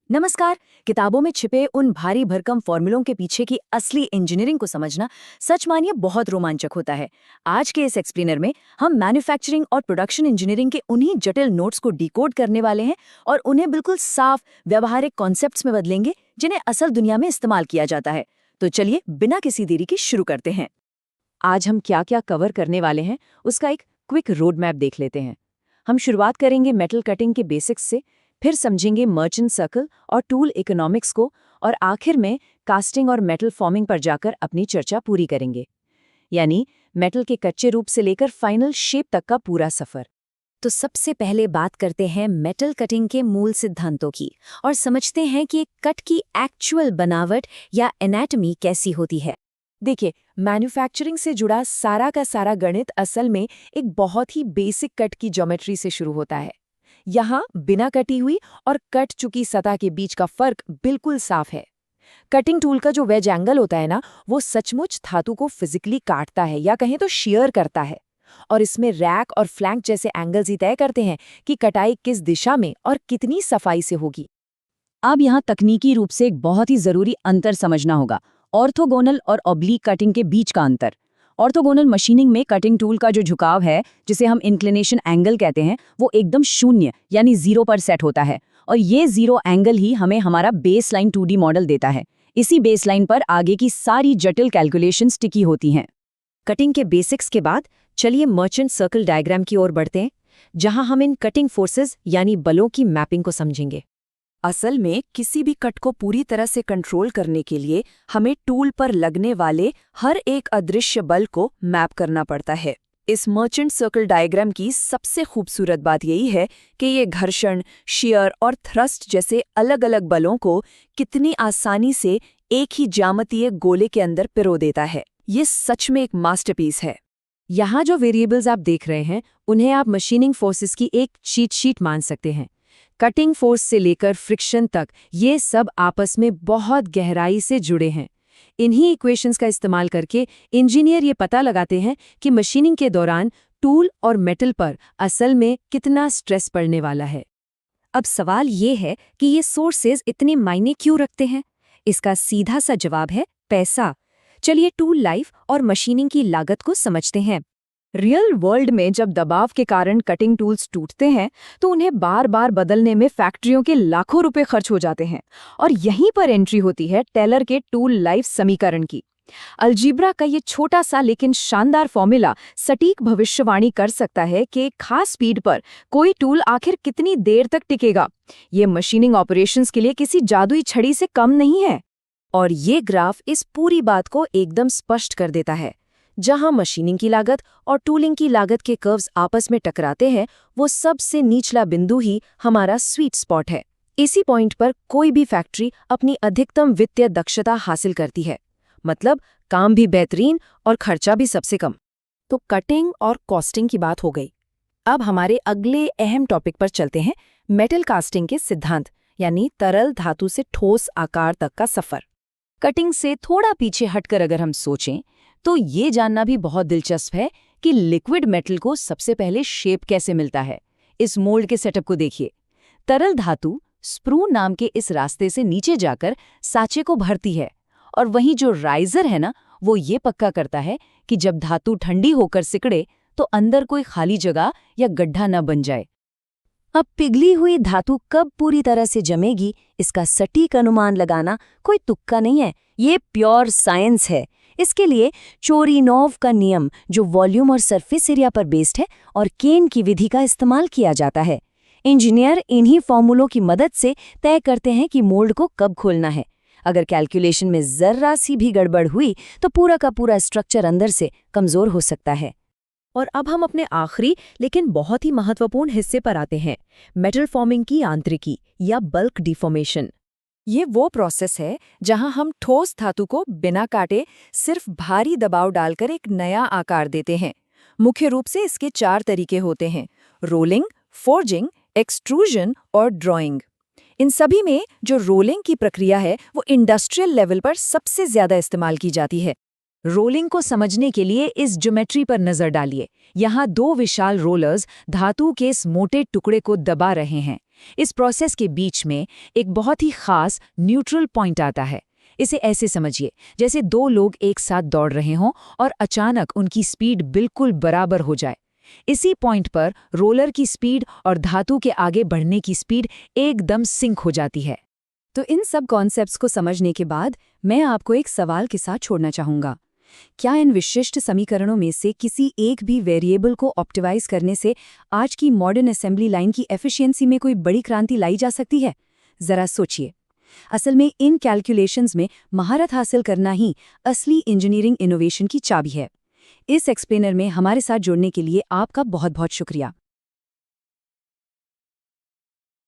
नमस्कार। किताबों में छिपे उन भारी भरकम फॉर्मूलों के पीछे की असली इंजीनियरिंग को समझना सच मानिए बहुत रोमांचक होता है। आज के इस एक्सप्लेनर में हम मैन्युफैक्चरिंग और प्रोडक्शन इंजीनियरिंग के उन्हीं जटिल नोट्स को डिकोड करने वाले हैं और उन्हें बिल्कुल साफ व्यवहारिक कॉन्सेप्ट्स में बदलेंगे जिन्हें असल दुनिया में इस्तेमाल किया जाता है। तो चलिए बिना किसी देरी के शुरू करते हैं। आज हम क्या क्या कवर करने वाले हैं उसका एक क्विक रोड मैप देख लेते हैं। हम शुरुआत करेंगे मेटल कटिंग के बेसिक्स से, फिर समझेंगे मर्चेंट सर्कल और टूल इकोनॉमिक्स को, और आखिर में कास्टिंग और मेटल फॉर्मिंग पर जाकर अपनी चर्चा पूरी करेंगे। यानी मेटल के कच्चे रूप से लेकर फाइनल शेप तक का पूरा सफर। तो सबसे पहले बात करते हैं मेटल कटिंग के मूल सिद्धांतों की और समझते हैं कि कट की एक्चुअल बनावट या एनाटॉमी कैसी होती है। देखिए, मैन्युफैक्चरिंग से जुड़ा सारा का सारा गणित असल में एक बहुत ही बेसिक कट की ज्योमेट्री से शुरू होता है। यहाँ बिना कटी हुई और कट चुकी सतह के बीच का फर्क बिल्कुल साफ है। कटिंग टूल का जो वेज एंगल होता है ना, वो सचमुच धातु को फिजिकली काटता है या कहें तो शेयर करता है, और इसमें रैक और फ्लैंक जैसे एंगल्स ही तय करते हैं कि कटाई किस दिशा में और कितनी सफाई से होगी। अब यहाँ तकनीकी रूप से एक बहुत ही जरूरी अंतर समझना होगा, ऑर्थोगोनल और ऑब्लीक कटिंग के बीच का अंतर। ऑर्थोगोनल मशीनिंग में कटिंग टूल का जो झुकाव है, जिसे हम इंक्लिनेशन एंगल कहते हैं, वो एकदम शून्य यानी 0 पर सेट होता है, और ये 0 एंगल ही हमें हमारा बेसलाइन 2D मॉडल देता है। इसी बेसलाइन पर आगे की सारी जटिल कैलकुलेशंस टिकी होती हैं। कटिंग के बेसिक्स के बाद चलिए मर्चेंट सर्कल डायग्राम की ओर बढ़ते हैं, जहां हम इन कटिंग फोर्सेस यानी बलों की मैपिंग को समझेंगे। असल में किसी भी कट को पूरी तरह से कंट्रोल करने के लिए हमें टूल पर लगने वाले हर एक अदृश्य बल को मैप करना पड़ता है। इस मर्चेंट सर्कल डायग्राम की सबसे खूबसूरत बात यही है कि ये घर्षण, शियर और थ्रस्ट जैसे अलग अलग बलों को कितनी आसानी से एक ही ज्यामितीय गोले के अंदर पिरो देता है। ये सच में एक मास्टरपीस है। यहाँ जो वेरिएबल्स आप देख रहे हैं, उन्हें आप मशीनिंग फोर्सेस की एक चीट शीट मान सकते हैं। कटिंग फोर्स से लेकर फ्रिक्शन तक ये सब आपस में बहुत गहराई से जुड़े हैं। इन्हीं इक्वेशंस का इस्तेमाल करके इंजीनियर ये पता लगाते हैं कि मशीनिंग के दौरान टूल और मेटल पर असल में कितना स्ट्रेस पड़ने वाला है। अब सवाल ये है कि ये सोर्सेज इतने मायने क्यों रखते हैं? इसका सीधा सा जवाब है पैसा। चलिए टूल लाइफ और मशीनिंग की लागत को समझते हैं। रियल वर्ल्ड में जब दबाव के कारण कटिंग टूल्स टूटते हैं तो उन्हें बार बार बदलने में फैक्ट्रियों के लाखों रुपए खर्च हो जाते हैं, और यहीं पर एंट्री होती है टेलर के टूल लाइफ समीकरण की। अलजीब्रा का ये छोटा सा लेकिन शानदार फॉर्मूला सटीक भविष्यवाणी कर सकता है कि एक खास स्पीड पर कोई टूल आखिर कितनी देर तक टिकेगा। ये मशीनिंग ऑपरेशंस के लिए किसी जादुई छड़ी से कम नहीं है। और ये ग्राफ इस पूरी बात को एकदम स्पष्ट कर देता है। जहां मशीनिंग की लागत और टूलिंग की लागत के कर्व्स आपस में टकराते हैं, वो सबसे निचला बिंदु ही हमारा स्वीट स्पॉट है। इसी पॉइंट पर कोई भी फैक्ट्री अपनी अधिकतम वित्तीय दक्षता हासिल करती है, मतलब काम भी बेहतरीन और खर्चा भी सबसे कम। तो कटिंग और कॉस्टिंग की बात हो गई। अब हमारे अगले अहम टॉपिक पर चलते हैं, मेटल कास्टिंग के सिद्धांत, यानी तरल धातु से ठोस आकार तक का सफर। कटिंग से थोड़ा पीछे हटकर अगर हम सोचें तो ये जानना भी बहुत दिलचस्प है कि लिक्विड मेटल को सबसे पहले शेप कैसे मिलता है। इस मोल्ड के सेटअप को देखिए। तरल धातु स्प्रू नाम के इस रास्ते से नीचे जाकर साँचे को भरती है, और वहीं जो राइजर है ना, वो ये पक्का करता है कि जब धातु ठंडी होकर सिकुड़े तो अंदर कोई खाली जगह या गड्ढा न बन जाए। अब पिघली हुई धातु कब पूरी तरह से जमेगी, इसका सटीक अनुमान लगाना कोई तुक्का नहीं है, ये प्योर साइंस है। इसके लिए चोरिनोव का नियम, जो वॉल्यूम और सरफेस एरिया पर बेस्ड है, और केन की विधि का इस्तेमाल किया जाता है। इंजीनियर इन्हीं फॉर्मूलों की मदद से तय करते हैं कि मोल्ड को कब खोलना है। अगर कैलकुलेशन में जर्रा सी भी गड़बड़ हुई तो पूरा का पूरा स्ट्रक्चर अंदर से कमजोर हो सकता है। और अब हम अपने आखिरी लेकिन बहुत ही महत्वपूर्ण हिस्से पर आते हैं, मेटल फॉर्मिंग की आंतरिकी या बल्क डिफॉर्मेशन। ये वो प्रोसेस है जहां हम ठोस धातु को बिना काटे सिर्फ भारी दबाव डालकर एक नया आकार देते हैं। मुख्य रूप से इसके 4 तरीके होते हैं: रोलिंग, फोर्जिंग, एक्सट्रूजन और ड्रॉइंग। इन सभी में जो रोलिंग की प्रक्रिया है वो इंडस्ट्रियल लेवल पर सबसे ज्यादा इस्तेमाल की जाती है। रोलिंग को समझने के लिए इस ज्योमेट्री पर नजर डालिए। यहाँ 2 विशाल रोलर्स धातु के इस मोटे टुकड़े को दबा रहे हैं। इस प्रोसेस के बीच में एक बहुत ही खास न्यूट्रल पॉइंट आता है। इसे ऐसे समझिए, जैसे दो लोग एक साथ दौड़ रहे हों और अचानक उनकी स्पीड बिल्कुल बराबर हो जाए। इसी पॉइंट पर रोलर की स्पीड और धातु के आगे बढ़ने की स्पीड एकदम सिंक हो जाती है। तो इन सब कॉन्सेप्ट्स को समझने के बाद मैं आपको एक सवाल के साथ छोड़ना चाहूंगा। क्या इन विशिष्ट समीकरणों में से किसी एक भी वेरिएबल को ऑप्टिमाइज करने से आज की मॉडर्न असेंबली लाइन की एफिशिएंसी में कोई बड़ी क्रांति लाई जा सकती है? जरा सोचिए। असल में इन कैलकुलेशंस में महारत हासिल करना ही असली इंजीनियरिंग इनोवेशन की चाबी है। इस एक्सप्लेनर में हमारे साथ जुड़ने के लिए आपका बहुत बहुत शुक्रिया।